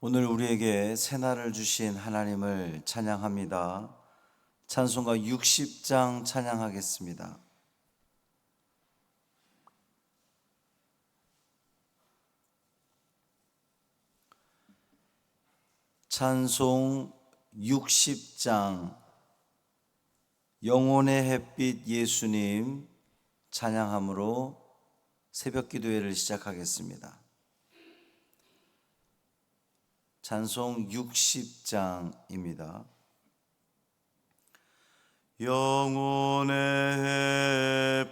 오늘 우리에게 새날을 주신 하나님을 찬양합니다. 찬송가 60장 찬양하겠습니다. 찬송 60장 영혼의 햇빛 예수님 찬양함으로 새벽 기도회를 시작하겠습니다. 찬송 60장입니다. 영혼의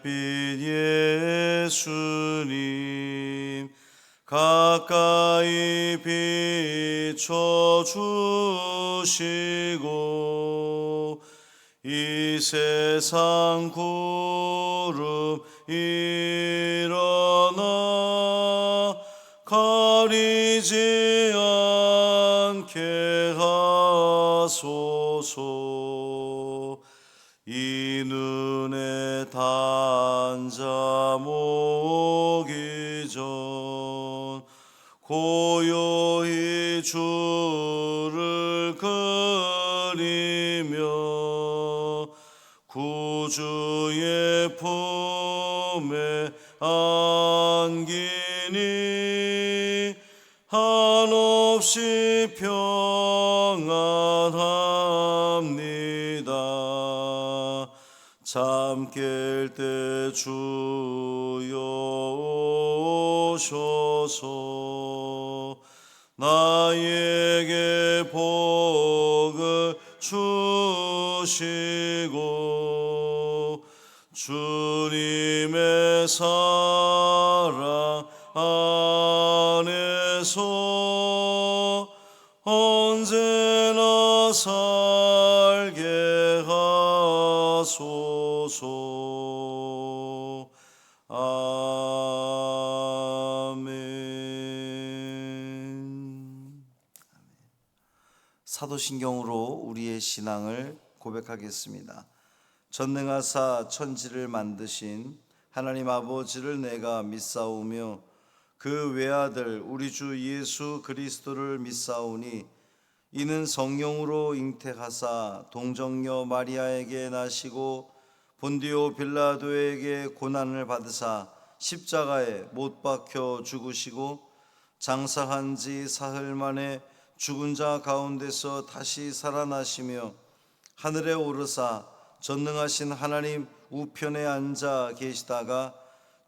햇빛 예수님 가까이 비춰주시고 이 세상 구름 일어나 가리지 않게 하소서. 이 눈에 단자 모기 전 고요히 주를 그리며 구주의 품에 안기니 한없이 평안합니다. 잠 깰 때 주여 오셔서 나에게 복을 주시고 주님의 사랑 안에서 언제나 살게 하소서. 아멘. 사도신경으로 우리의 신앙을 고백하겠습니다. 전능하사 천지를 만드신 하나님 아버지를 내가 믿사오며 그 외아들 우리 주 예수 그리스도를 믿사오니 이는 성령으로 잉태하사 동정녀 마리아에게 나시고 본디오 빌라도에게 고난을 받으사 십자가에 못 박혀 죽으시고 장사한 지 사흘 만에 죽은 자 가운데서 다시 살아나시며 하늘에 오르사 전능하신 하나님 우편에 앉아 계시다가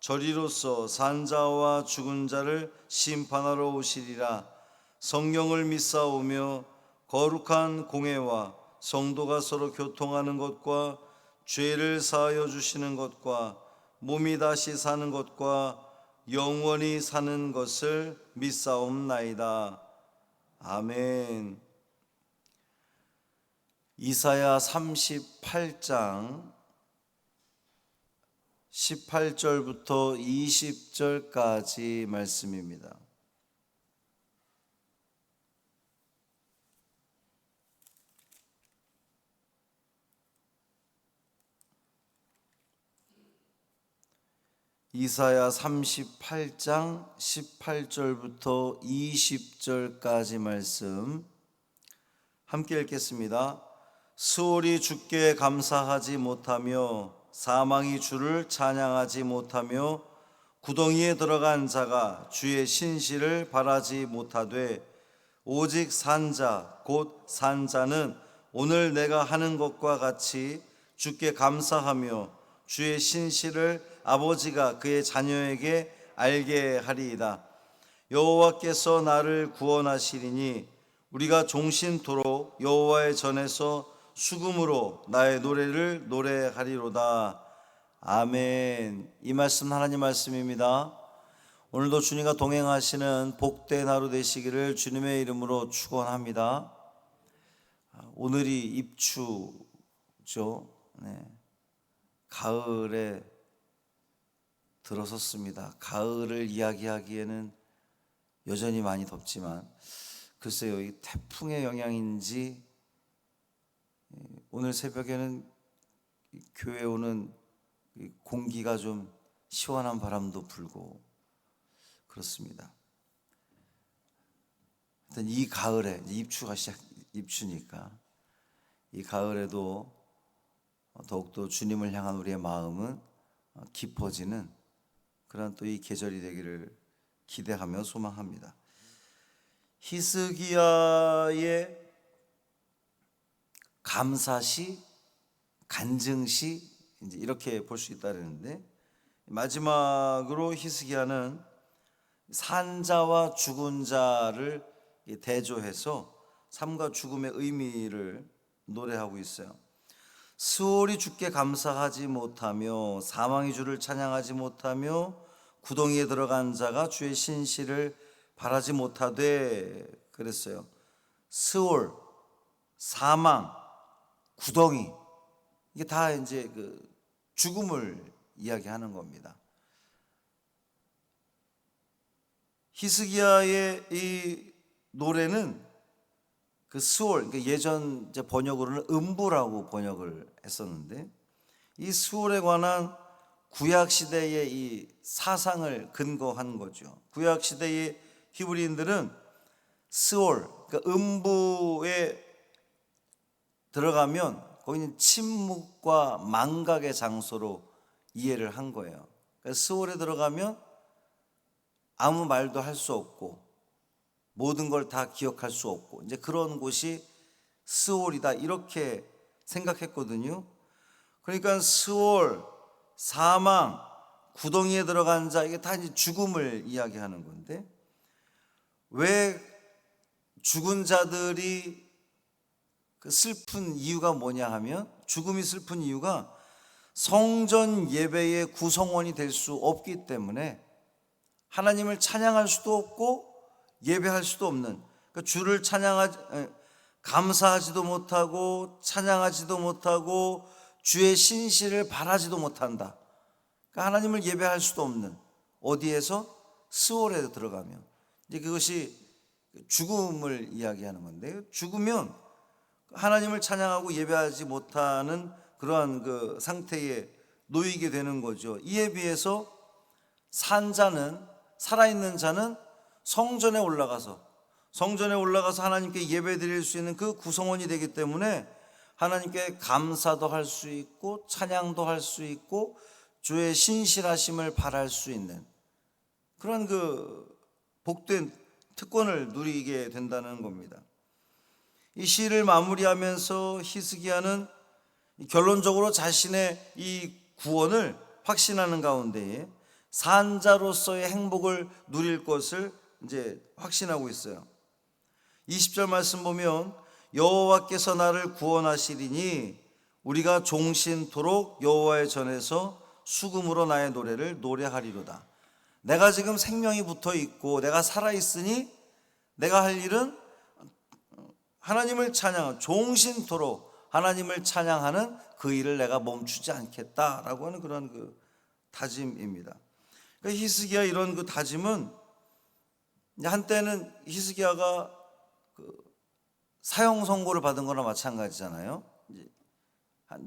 저리로서 산 자와 죽은 자를 심판하러 오시리라. 성령을 믿사오며 거룩한 공회와 성도가 서로 교통하는 것과 죄를 사하여 주시는 것과 몸이 다시 사는 것과 영원히 사는 것을 믿사옵나이다. 아멘. 이사야 38장 18절부터 20절까지 말씀입니다. 이사야 38장 18절부터 20절까지 말씀 함께 읽겠습니다. 수월이 주께 감사하지 못하며 사망이 주를 찬양하지 못하며 구덩이에 들어간 자가 주의 신실을 바라지 못하되 오직 산자 곧 산자는 오늘 내가 하는 것과 같이 주께 감사하며 주의 신실을 아버지가 그의 자녀에게 알게 하리이다. 여호와께서 나를 구원하시리니 우리가 종신토록 여호와의 전에서 수금으로 나의 노래를 노래하리로다. 아멘. 이 말씀 하나님 말씀입니다. 오늘도 주님과 동행하시는 복된 하루 되시기를 주님의 이름으로 축원합니다. 오늘이 입추죠. 가을에 들어섰습니다. 가을을 이야기하기에는 여전히 많이 덥지만 글쎄요, 이 태풍의 영향인지 오늘 새벽에는 교회에 오는 공기가 좀 시원한 바람도 불고 그렇습니다. 하여튼 이 가을에 이제 입추니까 이 가을에도 더욱더 주님을 향한 우리의 마음은 깊어지는 그런 또 이 계절이 되기를 기대하며 소망합니다. 히스기야의 감사시, 간증시 이제 이렇게 볼 수 있다는데, 마지막으로 히스기야는 산자와 죽은 자를 대조해서 삶과 죽음의 의미를 노래하고 있어요. 스올이 주께 감사하지 못하며 사망이 주를 찬양하지 못하며 구덩이에 들어간 자가 주의 신실을 바라지 못하되 그랬어요. 스올, 사망, 구덩이, 이게 다 이제 그 죽음을 이야기하는 겁니다. 히스기야의 이 노래는 그 스올, 그러니까 예전 번역으로는 음부라고 번역을 했었는데, 이 스올에 관한 구약 시대의 이 사상을 근거한 거죠. 구약 시대의 히브리인들은 스올, 그러니까 음부에 들어가면 거기는 침묵과 망각의 장소로 이해를 한 거예요. 그러니까 스올에 들어가면 아무 말도 할 수 없고 모든 걸 다 기억할 수 없고 이제 그런 곳이 스올이다 이렇게 생각했거든요. 그러니까 스올, 사망, 구덩이에 들어간 자, 이게 다 이제 죽음을 이야기하는 건데, 왜 죽은 자들이 그 슬픈 이유가 뭐냐 하면, 죽음이 슬픈 이유가 성전 예배의 구성원이 될 수 없기 때문에 하나님을 찬양할 수도 없고 예배할 수도 없는, 그러니까 주를 감사하지도 못하고 찬양하지도 못하고 주의 신실을 바라지도 못한다. 그러니까 하나님을 예배할 수도 없는, 어디에서? 스올에 들어가면 이제 그것이 죽음을 이야기하는 건데요. 죽으면 하나님을 찬양하고 예배하지 못하는 그러한 그 상태에 놓이게 되는 거죠. 이에 비해서 산자는, 살아있는 자는 성전에 올라가서 하나님께 예배 드릴 수 있는 그 구성원이 되기 때문에 하나님께 감사도 할 수 있고 찬양도 할 수 있고 주의 신실하심을 바랄 수 있는 그런 그 복된 특권을 누리게 된다는 겁니다. 이 시를 마무리하면서 히스기야는 결론적으로 자신의 이 구원을 확신하는 가운데에 산자로서의 행복을 누릴 것을 이제 확신하고 있어요. 20절 말씀 보면 여호와께서 나를 구원하시리니 우리가 종신토록 여호와의 전에서 수금으로 나의 노래를 노래하리로다. 내가 지금 생명이 붙어 있고 내가 살아 있으니 내가 할 일은 하나님을 찬양하는, 종신토록 하나님을 찬양하는 그 일을 내가 멈추지 않겠다라고 하는 그런 그 다짐입니다. 그러니까 히스기야 이런 그 다짐은 한때는 히스기야가 그 사형 선고를 받은 거나 마찬가지잖아요.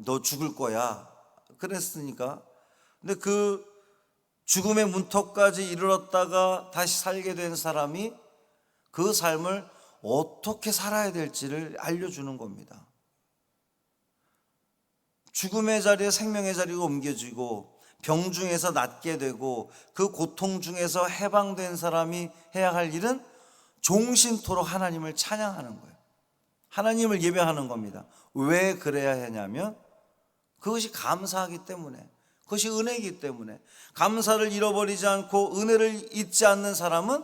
너 죽을 거야 그랬으니까. 근데 그 죽음의 문턱까지 이르렀다가 다시 살게 된 사람이 그 삶을 어떻게 살아야 될지를 알려주는 겁니다. 죽음의 자리에 생명의 자리가 옮겨지고 병 중에서 낫게 되고 그 고통 중에서 해방된 사람이 해야 할 일은 종신토록 하나님을 찬양하는 거예요. 하나님을 예배하는 겁니다. 왜 그래야 하냐면 그것이 감사하기 때문에, 그것이 은혜이기 때문에. 감사를 잃어버리지 않고 은혜를 잊지 않는 사람은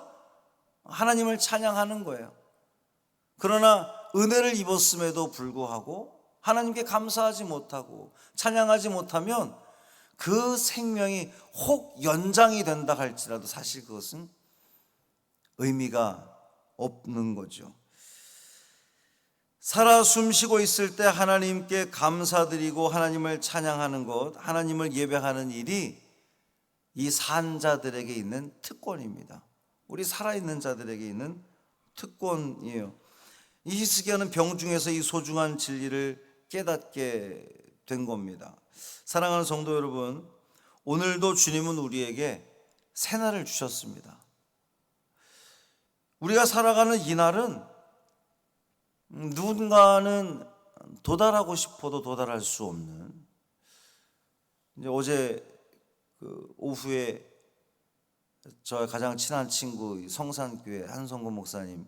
하나님을 찬양하는 거예요. 그러나 은혜를 입었음에도 불구하고 하나님께 감사하지 못하고 찬양하지 못하면 그 생명이 혹 연장이 된다 할지라도 사실 그것은 의미가 없는 거죠. 살아 숨쉬고 있을 때 하나님께 감사드리고 하나님을 찬양하는 것, 하나님을 예배하는 일이 이 산자들에게 있는 특권입니다. 우리 살아있는 자들에게 있는 특권이에요. 이 히스기야는 병 중에서 이 소중한 진리를 깨닫게 된 겁니다. 사랑하는 성도 여러분, 오늘도 주님은 우리에게 새날을 주셨습니다. 우리가 살아가는 이 날은 누군가는 도달하고 싶어도 도달할 수 없는, 이제 어제 오후에 저의 가장 친한 친구 성산교회 한성근 목사님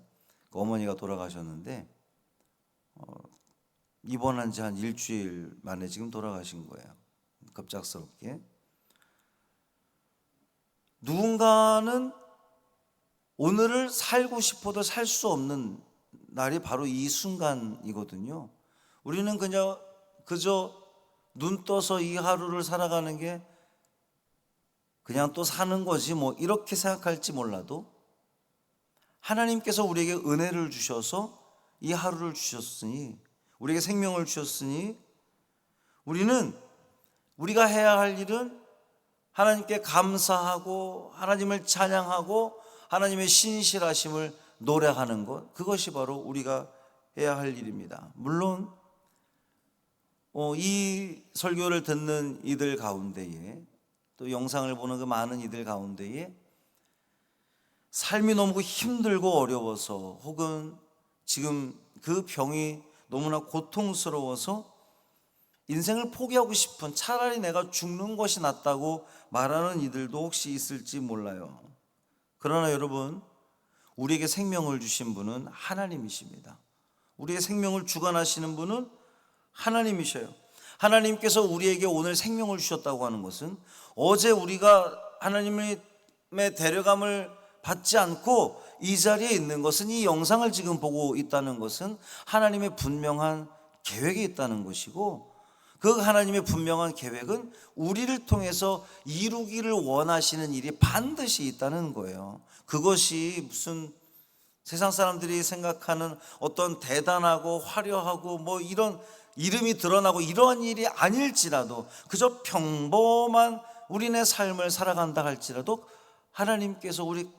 어머니가 돌아가셨는데 입원한 지 한 일주일 만에 지금 돌아가신 거예요. 급작스럽게. 누군가는 오늘을 살고 싶어도 살 수 없는 날이 바로 이 순간이거든요. 우리는 그저 눈 떠서 이 하루를 살아가는 게 그냥 또 사는 거지 뭐 이렇게 생각할지 몰라도, 하나님께서 우리에게 은혜를 주셔서 이 하루를 주셨으니, 우리에게 생명을 주셨으니, 우리가 해야 할 일은 하나님께 감사하고 하나님을 찬양하고 하나님의 신실하심을 노래하는 것, 그것이 바로 우리가 해야 할 일입니다. 물론 이 설교를 듣는 이들 가운데에, 또 영상을 보는 그 많은 이들 가운데에 삶이 너무 힘들고 어려워서, 혹은 지금 그 병이 너무나 고통스러워서 인생을 포기하고 싶은, 차라리 내가 죽는 것이 낫다고 말하는 이들도 혹시 있을지 몰라요. 그러나 여러분, 우리에게 생명을 주신 분은 하나님이십니다. 우리의 생명을 주관하시는 분은 하나님이셔요. 하나님께서 우리에게 오늘 생명을 주셨다고 하는 것은, 어제 우리가 하나님의 데려감을 받지 않고 이 자리에 있는 것은, 이 영상을 지금 보고 있다는 것은 하나님의 분명한 계획이 있다는 것이고, 그 하나님의 분명한 계획은 우리를 통해서 이루기를 원하시는 일이 반드시 있다는 거예요. 그것이 무슨 세상 사람들이 생각하는 어떤 대단하고 화려하고 뭐 이런 이름이 드러나고 이러한 일이 아닐지라도, 그저 평범한 우리네 삶을 살아간다 할지라도 하나님께서 우리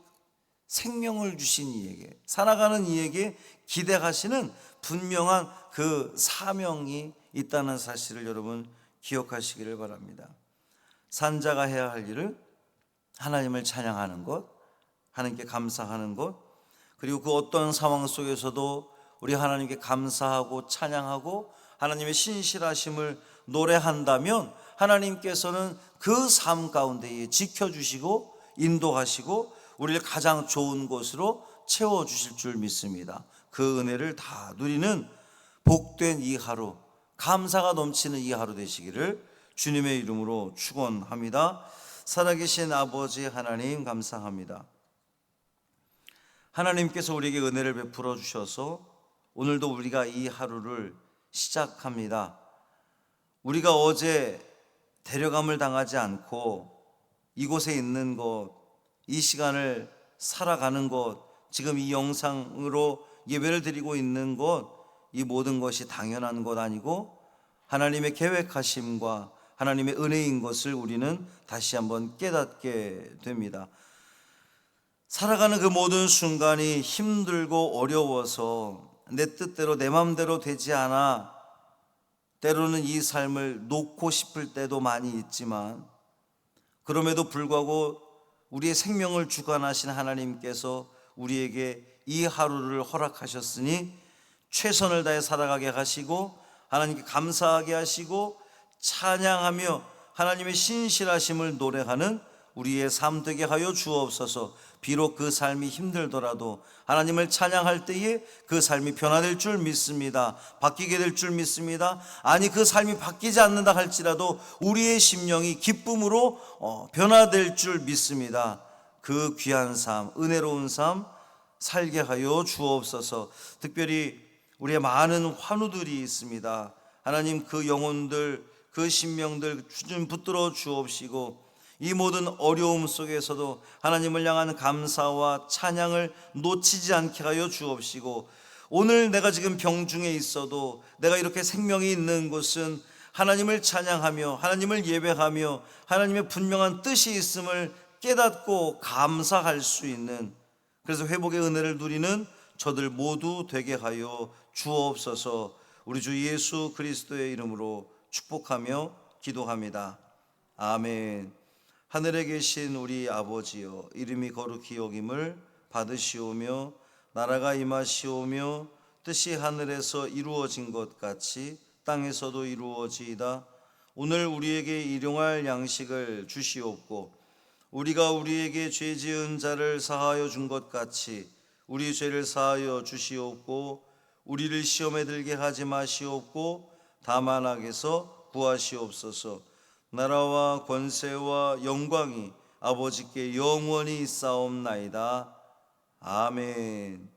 생명을 주신 이에게, 살아가는 이에게 기대하시는 분명한 그 사명이 있다는 사실을 여러분 기억하시기를 바랍니다. 산자가 해야 할 일을 하나님을 찬양하는 것, 하나님께 감사하는 것, 그리고 그 어떤 상황 속에서도 우리 하나님께 감사하고 찬양하고 하나님의 신실하심을 노래한다면, 하나님께서는 그 삶 가운데에 지켜주시고 인도하시고 우리를 가장 좋은 곳으로 채워주실 줄 믿습니다. 그 은혜를 다 누리는 복된 이 하루, 감사가 넘치는 이 하루 되시기를 주님의 이름으로 축원합니다. 살아계신 아버지 하나님, 감사합니다. 하나님께서 우리에게 은혜를 베풀어 주셔서 오늘도 우리가 이 하루를 시작합니다. 우리가 어제 데려감을 당하지 않고 이곳에 있는 것, 이 시간을 살아가는 것, 지금 이 영상으로 예배를 드리고 있는 것, 이 모든 것이 당연한 것 아니고 하나님의 계획하심과 하나님의 은혜인 것을 우리는 다시 한번 깨닫게 됩니다. 살아가는 그 모든 순간이 힘들고 어려워서 내 뜻대로 내 마음대로 되지 않아 때로는 이 삶을 놓고 싶을 때도 많이 있지만, 그럼에도 불구하고 우리의 생명을 주관하신 하나님께서 우리에게 이 하루를 허락하셨으니 최선을 다해 살아가게 하시고 하나님께 감사하게 하시고 찬양하며 하나님의 신실하심을 노래하는 우리의 삶 되게 하여 주옵소서. 비록 그 삶이 힘들더라도 하나님을 찬양할 때에 그 삶이 변화될 줄 믿습니다. 바뀌게 될 줄 믿습니다. 아니, 그 삶이 바뀌지 않는다 할지라도 우리의 심령이 기쁨으로 변화될 줄 믿습니다. 그 귀한 삶, 은혜로운 삶 살게 하여 주옵소서. 특별히 우리의 많은 환우들이 있습니다. 하나님, 그 영혼들, 그 심령들 좀 붙들어 주옵시고 이 모든 어려움 속에서도 하나님을 향한 감사와 찬양을 놓치지 않게 하여 주옵시고, 오늘 내가 지금 병중에 있어도 내가 이렇게 생명이 있는 곳은 하나님을 찬양하며 하나님을 예배하며 하나님의 분명한 뜻이 있음을 깨닫고 감사할 수 있는, 그래서 회복의 은혜를 누리는 저들 모두 되게 하여 주옵소서. 우리 주 예수 그리스도의 이름으로 축복하며 기도합니다. 아멘. 하늘에 계신 우리 아버지여, 이름이 거룩히 여김을 받으시오며 나라가 임하시오며 뜻이 하늘에서 이루어진 것 같이 땅에서도 이루어지이다. 오늘 우리에게 일용할 양식을 주시옵고 우리가 우리에게 죄 지은 자를 사하여 준 것 같이 우리 죄를 사하여 주시옵고 우리를 시험에 들게 하지 마시옵고 다만 악에서 구하시옵소서. 나라와 권세와 영광이 아버지께 영원히 있사옵나이다. 아멘.